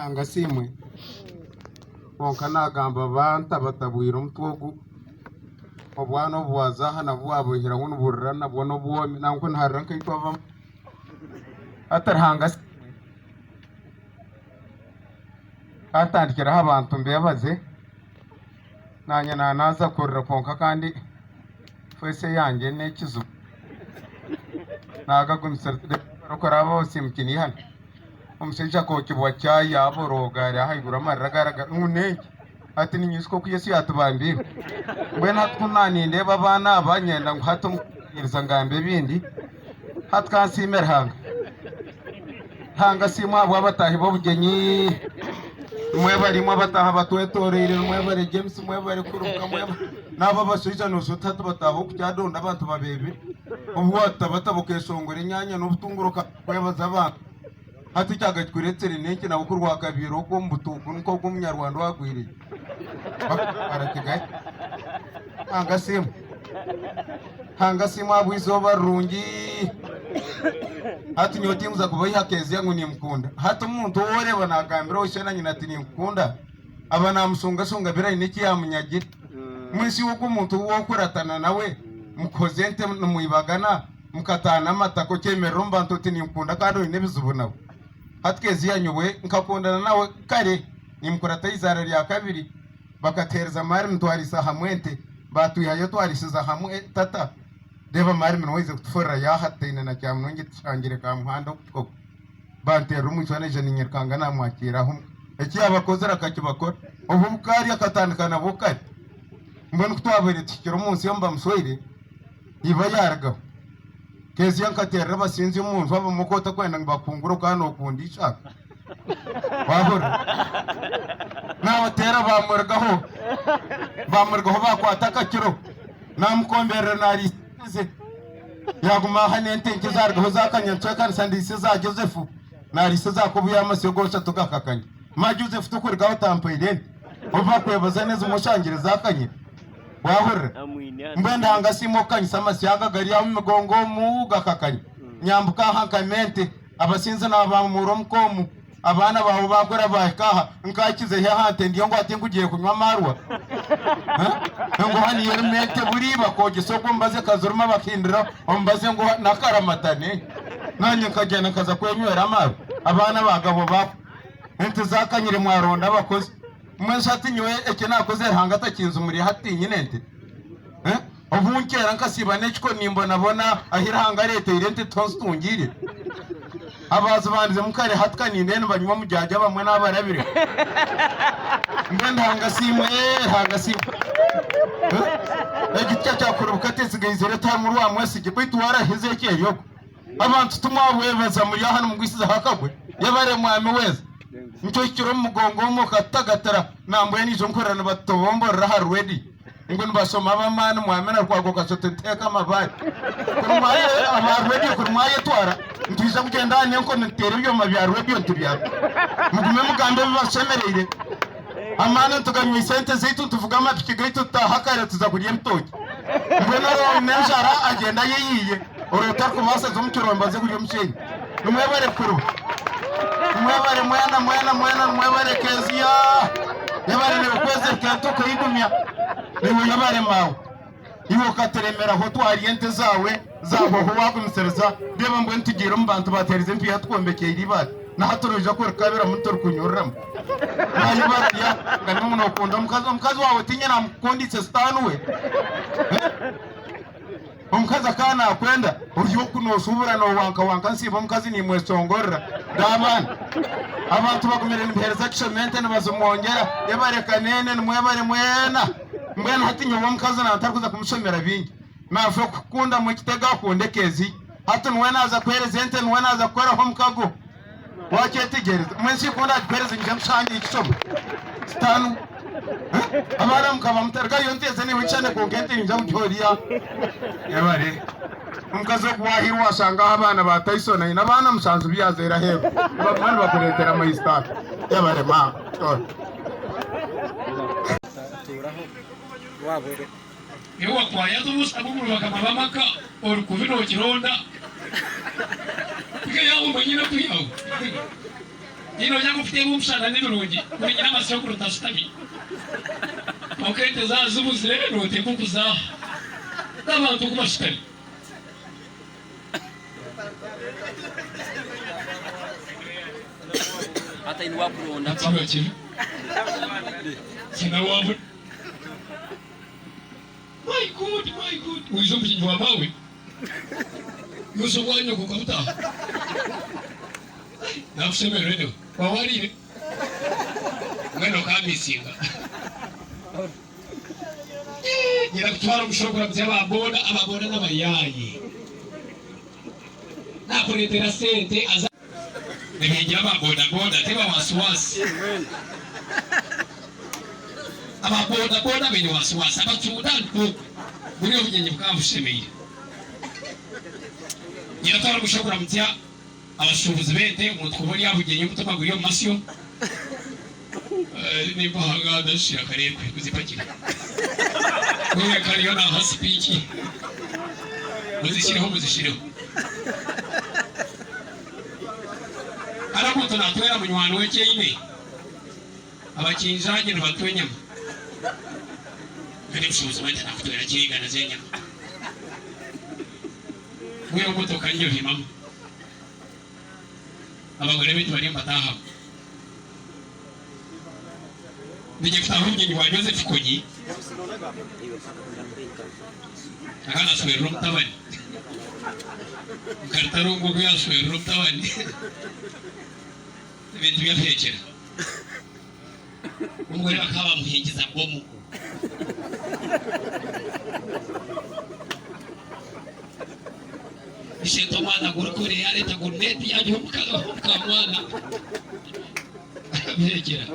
angasimwe bonka nagamba banta batabwira umutwogu obwana obwaza hana bwabuhira ngo nuburira nabwo no bwomi nanko ntaranka itwava atarhanga atandikira abantu mbebaze nanye naza korera konka kandi fese yanjye nekizu nagagumisarde rokora bose mukini hano umusejja ko kibwa cyayi aboroga yahayigura amaragaraga nkunenge ati ni nyisiko ku Yesu yatubambiwe mwe natkunani ndeba abana abanyenda ngo hatumiriza ngambe bindi hatkansimera hanga simwa abo batahi bo bugenyi mwe barimo bataha batwetorere mwe bare James mwe bare kuruka mwe nabo basubiza no sutatu batabo kucyadonda abantu babebe ubwata batabukeshongora inyanya n'ubutunguruka kwebaza abantu hati cyagakwiretere neke na bukurwa kabiro ko mbutuku nko gumnyarwanda wagwiriye barakigaye hanga simu abwizo barungi hati nyoti muza kubayi hakezi yangu ni mkunda hati umuntu woreba nagambira oshana nyina ati ni mkunda aba namusunga sunga bira niki yamunyagira mwisi uko umuntu wo kuratana nawe mukozente muyibagana mukatana amatako cyemero mbantu ati ni mkunda kandi inebizubuna hatkezi yanyowe nkakundana nawe kare nimkurata izara rya kabiri bakatereza mari mtwarisa hamwente batuyayo twarisiza hamwe tata deba mari mnweze kutfora ya hatine na cyamnonge tshangire ka muhanda ko bantera umucwane je ninyerkanga namwakira hum eki abakozera kakibakora ubu bukari akatandikana bukari mbona kutwabere tikiro munsi yamba msoire iba yarga kezi yankatera basinzi umuntu baba mukota kwenda ngibakunguro kano kundisha wahora nabatera bamurgaho bakwataka kiro namkombere narize yaguma hanente nkizargaho zakanyantwe kandi sandise za Josefu narise zakubuya amasogosha tugakakanye ma Josefu tukurgaho tampayire uva kwebaza neza umushangire zakanye wahora mbenda hangasimo kanyisa amasyaga gari ya mugongo mu gakakanye nyambuka hankamente abasinze n'abamuro mkomu abana bawo bakora bakaha nkakize he hante ndiyo ngo ati ngugiye kunywa marwa ngo hani yermete buri bakoje soko mbaze kazuruma bakindira ombaze ngo nakaramatane nanye kajyana kaza kwenywera amaru abana bagabo ba ente zakanyire mwaronda bakoze mwense ati nywe eke nakoze hanga takinzu muri hati nyinente obunkera nkasiba necko nimbo nabona ahiranga leta irente tonsitungire abaza bandize mukare hatkani ndene banywa mujyaje bamwe n'abarabire ngenda hanga simwe egitya cyakurubuka tesigayizere tamuru wa mwesi gikwitu waraheze cyeyo abantu tumwabwebeza muri hano mugwisiza hakagwe yabare mwame weza nicyo kiro mugongo mu katagatara nambuye nizo nkorana batobomborera harwedi ngo nibasoma abamana mwamena kwago gasote teka mabari kurumwaye amarwedi kurumwaye twara ntiza kugenda nyenko ntere byo mabyarwedi ntubya mugume mugambe basemerere amana tuganywe sente zitu tuvuga amapiki gaito tahakare tuzakuriye mtoki mbona ro nenjara agenda yiyiye orota kubasa zomukiromba ze kuri mshenyi numwebare kuru mwebare mwebare kezia yabare ne kweze kanto kayidumya niwe yabare mawe iwo kateremera ho twariente zawe zabo ho wagumisereza beba mbwe ntugire mbantu baterize mpi yatwombekeye iribare na haturuje ko kabera mutor kunyoramo nayibara ya ngani muno kunda mukazi wawe tinye na mukonditse stanuwe umukazi akana akwenda uyo kunosubura no wanka nsiba mukazi ni mwesongorera dabana abantu bagumerera impereza kishomente nibazumwongera yabareka nene nimwebare mwena mbena hatinyo mukazi na atakuza kumushomera bingi nafe kukunda mu kitega kundekezi hatu nwenaza kwereza ente nwenaza kwera ho mukago waketegereza mwensi kunda kwereza njamshanye ikisomo stanu abana mukaba mutarga yonteze ni wicane ko ngente njya mujoriya yabare umkazo kuwahirwa wasanga abana batayisona ina abana musanzu byazera hebo abana bakuretera amayista yabare ma turaho wabure yewa kwaya tubusa buguru bakamabamaka orukubino kironda kike yawo manyina kuyawo Ino yangu fite mumshana n'ibirungi kuri nyina amasoko kuruta sitami. Okete za zubu zirebe note kukuza. N'abantu kubashitani. Hata inuwapo na Atiwa chivi. Sina wabu. My God. Uizo mjinjwa mawe. Yuso wanyo kukabuta. Nakuseme reno. Wawarire. Mweno kamisinga. Nyina kutwara mushobora mzeba ababoda n'abayayi. Nakuretera sente aza. Nimeja ababoda teba wasiwasi. Ababoda bene wasiwasi abatunda nko. Buri obunyenye bwabushemeye. Nyina kutwara mushobora mzya abashubuzi bente umuntu kubona yabugenye mutama guriyo masyo. Nimba hangada shira karekwe kuzipakira. Wewe kariyo na hasipiki. Muzishireho. Aramuntu natwera munywano w'ekyine. Abakinjanye nibatwenyama. Kandi bushubuzi bente nakutwera kiriga na zenyama. Wewe motoka nyo himama. Abagore betu bari mbataha. Nije kutaho nyenyi wa Joseph Konyi. Akana swero mtabani. Kartarungu kwa swero mtabani. Bintu byafekera. Umugore bakaba muhingiza bomu. Isheto mwana gurukure yale tagurneti yaje mwana. Byekera.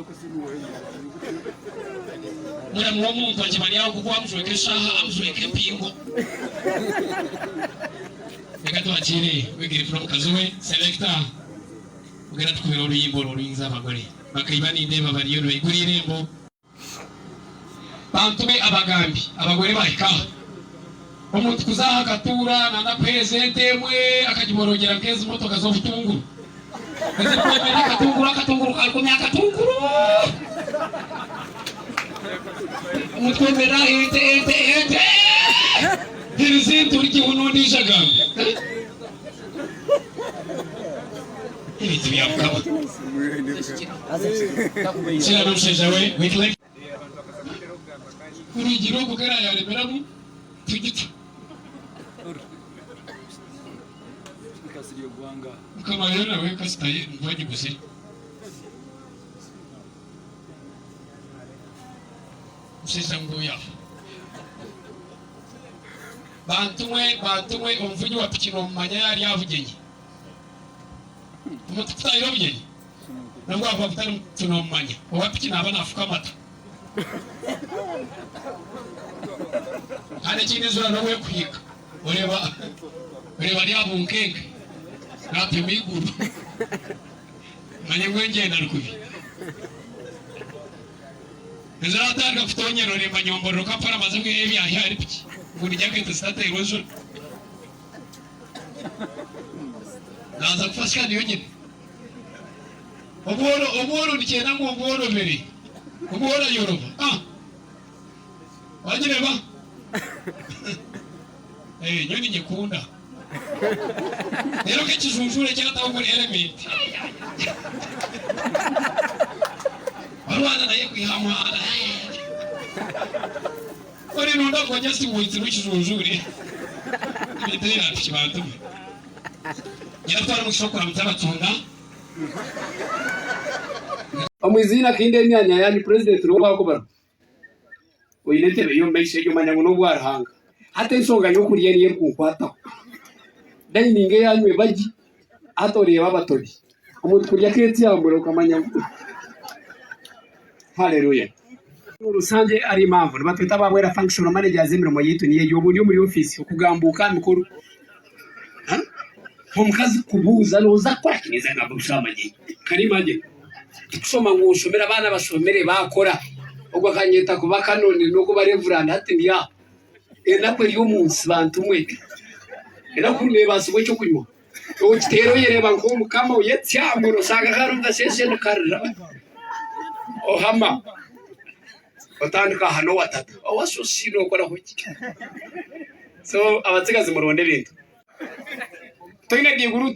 Mura mumuntu akimani yaho kuko amujweke shaha amujweke pingo. Negato akire wigire from kazuwe selector. Ugera tukwero ruyimbo rurinza abagore. Bakayibani ndeba bariyo bayigura irembo. Bantume abagambi abagore bahika. Umuntu kuzaha katura nanda presente mwe akajiborogera nkezi motoka zo butunguru. Katunguru kalkumya katunguru. Mutwemera ente. Dirizintu uriki unundisha gambi. Ibiti byakaba. Sina rushejawe Wycliffe. Urigiro kugera yareberamu tugita. Kama yona weka staye mvaji gusi. Sisa nguya. Bantumwe omvuji wa pikino manya yari yavugenye. Umutukuta yavugenye. Nabwo abafutari tuno manya. Wa pikina abana afuka mata. Hane chinezura nawe kuyika. Ureba lyabunkenge. Nati miguru. Manye ngengenda rukubi. Nzatanga kutonyero ne manyomboro kapara mazimwe ebyahi ari piki. Nguni jakete state erosion. Naza kufashika niyo nyine. Oboro dikena ngo oboro beri. Oboro Yoruba. Wajireba. Nyoni nyekunda. Nero kechijunjure cyataho muri element. Barwana naye kwihamwana. Ori nunda kwanya si witsi w'ikijunjure. Ibitera kibantu. Nyatwara mushokora mutabatunda. Omwizina kinde myanya yani president ro bakobara. Oyinete yo meshe yo manyango no bwarahanga. Hata insonga yo kuriye niye kukwata. Dining yanywe baji atoreye babatori. Umuntu kurya keti yambura ukamanya. Haleluya. Urusange ari impamvu batwita babwera functional managers imirimo yitu niye yobu ni muri office ukugambuka mikuru. Mukazi kubuza noza kwakiniza ngabushamanye. Karimanje. Kusoma ngushomera abana bashomere bakora. Ubwo kanyeta kuba kanone nuko barevranda ati ndiya. Nakwe yo munsi bantu mwe. Era kureba basubwe cyo kunywa. ukitero yereba nko mukama uyetsyamuro saga karumva sesene karira ohama otandika hano watata owasosino kora hoki so abatsigazi muronde bintu toina diguru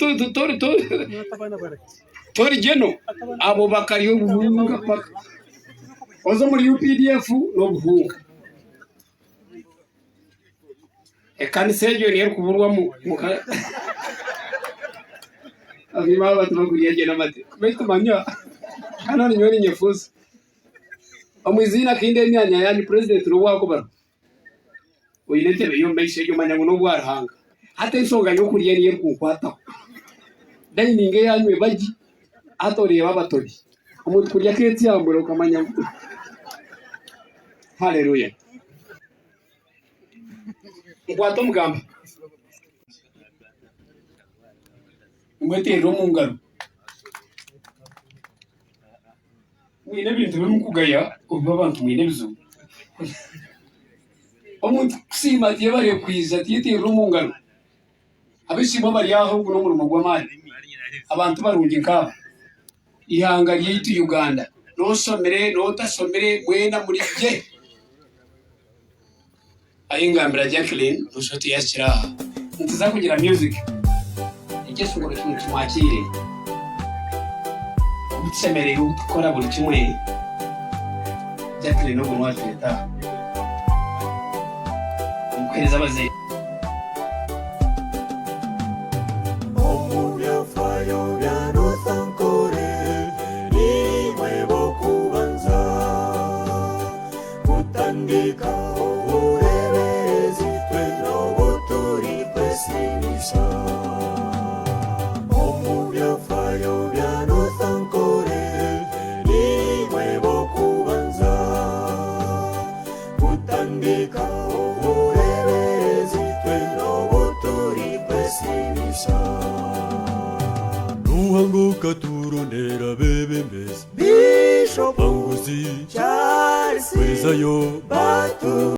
tori geno abo bakari yo buhunga paka ozo muri UPDF no buhunga ekanisejo ni kuburwa mu abima batu bakuriye gena mate beto manya kana ni nyoni nyefuza amwizina kinde myanya yani president ro wako bara oyinete yo mbese yo manya no bwarhanga hata insonga yo kuriye ni kukwata dining yanywe baji atoreba batori umuntu kurya keti yambura ukamanya haleluya ngwato mugamba ngwete romungaro mwine bintu bimukugaya ubwo abantu mwine bizu omuntu kusima tiye bari kwiza tiye romungaro abishimo bari yaho no mu rumo gw'amani abantu barungi nkaba ihanga ry'itu Uganda no somere no tasomere mwena muri je ayingambira Jacqueline nushoti yashira ntiza kugira music igesungura kintu kimwakire utsemere ukora buri kimwe Jacqueline no bunwa teta umukweza baze Katuronera bebe mbese Bishop Anguzi Charles Kwezayo Batu